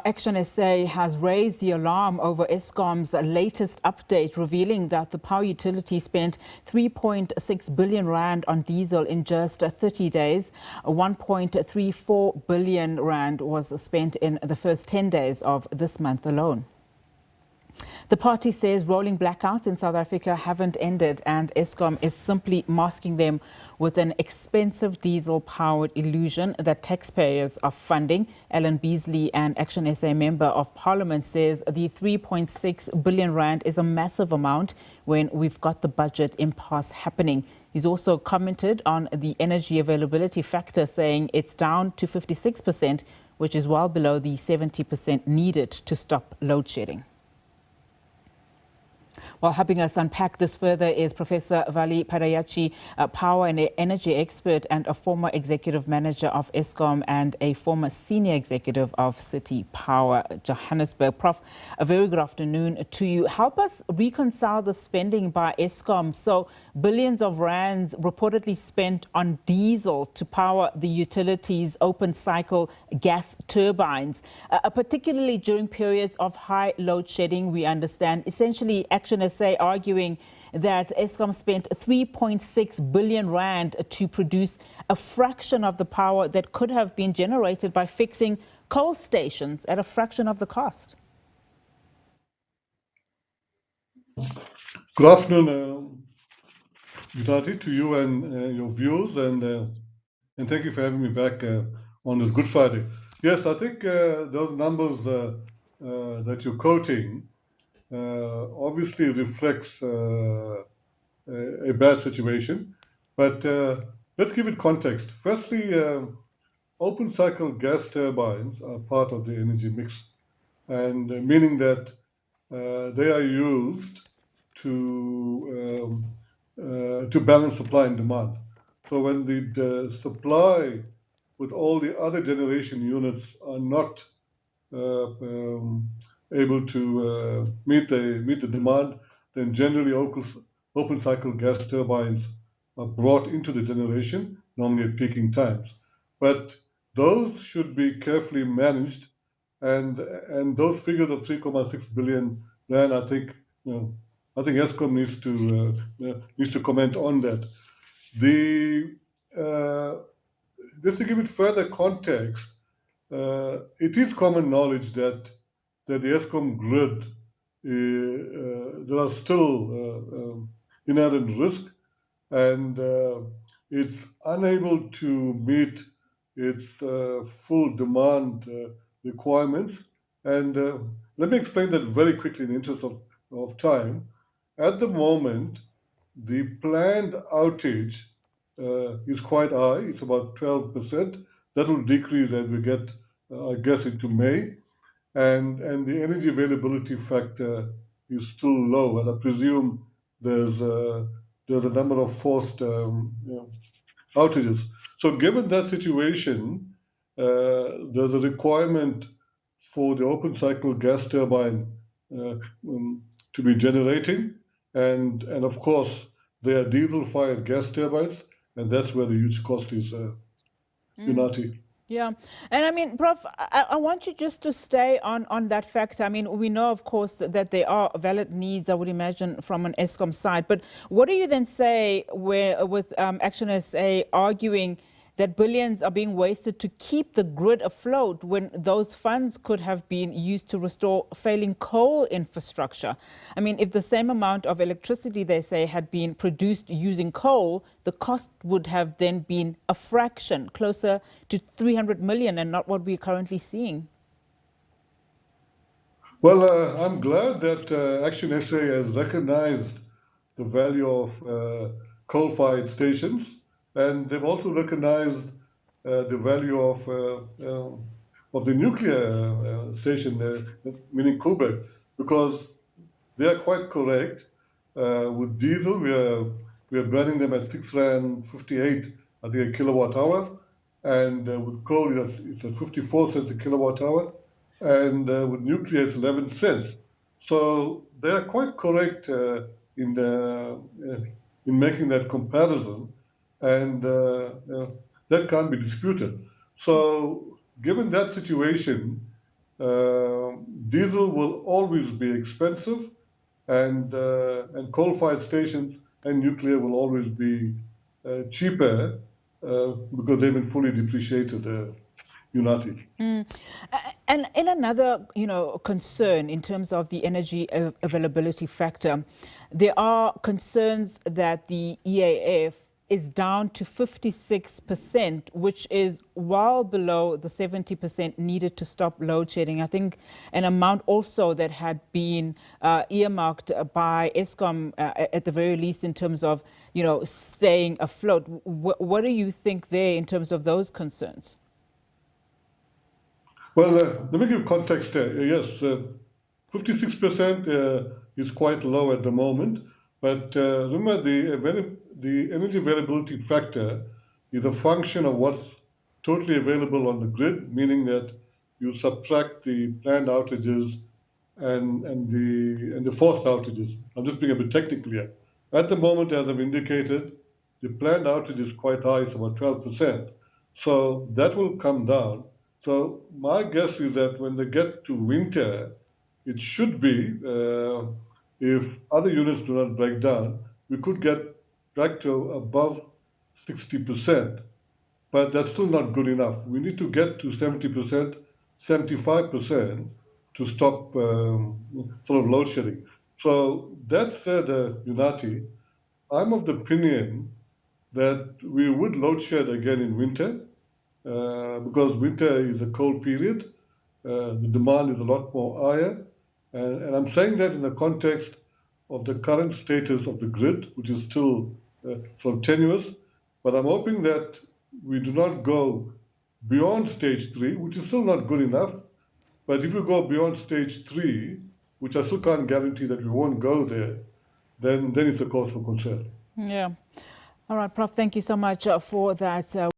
ActionSA has raised the alarm over Eskom's latest update, revealing that the power utility spent 3.6 billion rand on diesel in just 30 days. 1.34 billion rand was spent in the first 10 days of this month alone. The party says rolling blackouts in South Africa haven't ended, and Eskom is simply masking them with an expensive diesel-powered illusion that taxpayers are funding. Ellen Beasley, an ActionSA member of Parliament, says the 3.6 billion rand is a massive amount when we've got the budget impasse happening. He's also commented on the energy availability factor, saying it's down to 56%, which is well below the 70% needed to stop load shedding. Well, helping us unpack this further is Professor Vally Padayachee, a power and energy expert and a former executive manager of Eskom and a former senior executive of City Power Johannesburg. Prof, a very good afternoon to you. Help us reconcile the spending by Eskom. So billions of rands reportedly spent on diesel to power the utilities' open cycle gas turbines, particularly during periods of high load shedding, we understand. Essentially, ActionSA arguing that Eskom spent 3.6 billion rand to produce a fraction of the power that could have been generated by fixing coal stations at a fraction of the cost. Good afternoon, Gitati, to you and your viewers, and thank you for having me back on this Good Friday. Yes, I think those numbers that you're quoting obviously reflects a bad situation, but let's give it context. Firstly, open cycle gas turbines are part of the energy mix, and meaning that they are used to balance supply and demand. So when the supply with all the other generation units are not able to meet the demand, then generally open cycle gas turbines are brought into the generation, normally at peaking times. But those should be carefully managed, and those figures of 3.6 billion rand, I think Eskom needs to comment on that. Just to give it further context, it is common knowledge that the Eskom grid, there are still inherent risk, and it's unable to meet its full demand requirements. And let me explain that very quickly in the interest of time. At the moment, the planned outage is quite high. It's about 12%. That will decrease as we get, I guess, into May. And the energy availability factor is still low, and I presume there's a number of forced outages. So given that situation, there's a requirement for the open cycle gas turbine to be generating, and of course they are diesel-fired gas turbines, and that's where the huge cost is, Unati. Yeah. And I mean, Prof, I want you just to stay on that fact. I mean, we know, of course, that there are valid needs, I would imagine, from an Eskom side. But what do you then say with ActionSA arguing that billions are being wasted to keep the grid afloat when those funds could have been used to restore failing coal infrastructure? I mean, if the same amount of electricity, they say, had been produced using coal, the cost would have then been a fraction, closer to 300 million, and not what we're currently seeing. Well, I'm glad that ActionSA has recognized the value of coal-fired stations, and they've also recognized the value of the nuclear station, meaning Kuwait, because they are quite correct. With diesel, we are burning them at 6.58 rand, I think, a kilowatt hour, and with coal, it's at 54 cents a kilowatt hour, and with nuclear, it's 11 cents. So they are quite correct in making that comparison, and that can't be disputed. So given that situation, diesel will always be expensive, and coal-fired stations and nuclear will always be cheaper because they've been fully depreciated, Unati. And in another, concern in terms of the energy availability factor, there are concerns that the EAF is down to 56%, which is well below the 70% needed to stop load shedding. I think an amount also that had been earmarked by Eskom at the very least in terms of, staying afloat. What do you think there in terms of those concerns? Well, let me give context there. Yes, 56% is quite low at the moment, but remember the energy availability factor is a function of what's totally available on the grid, meaning that you subtract the planned outages and the forced outages. I'm just being a bit technical here. At the moment, as I've indicated, the planned outage is quite high, it's about 12%. So that will come down. So my guess is that when they get to winter, it should be, if other units do not break down, we could get back to above 60%. But that's still not good enough. We need to get to 70%, 75% to stop sort of load shedding. So that said, Unati, I'm of the opinion that we would load shed again in winter, because winter is a cold period. The demand is a lot more higher. And I'm saying that in the context of the current status of the grid, which is still sort of tenuous. But I'm hoping that we do not go beyond stage 3, which is still not good enough. But if we go beyond stage 3, which I still can't guarantee that we won't go there, then it's a cause for concern. Yeah. All right, Prof, thank you so much for that.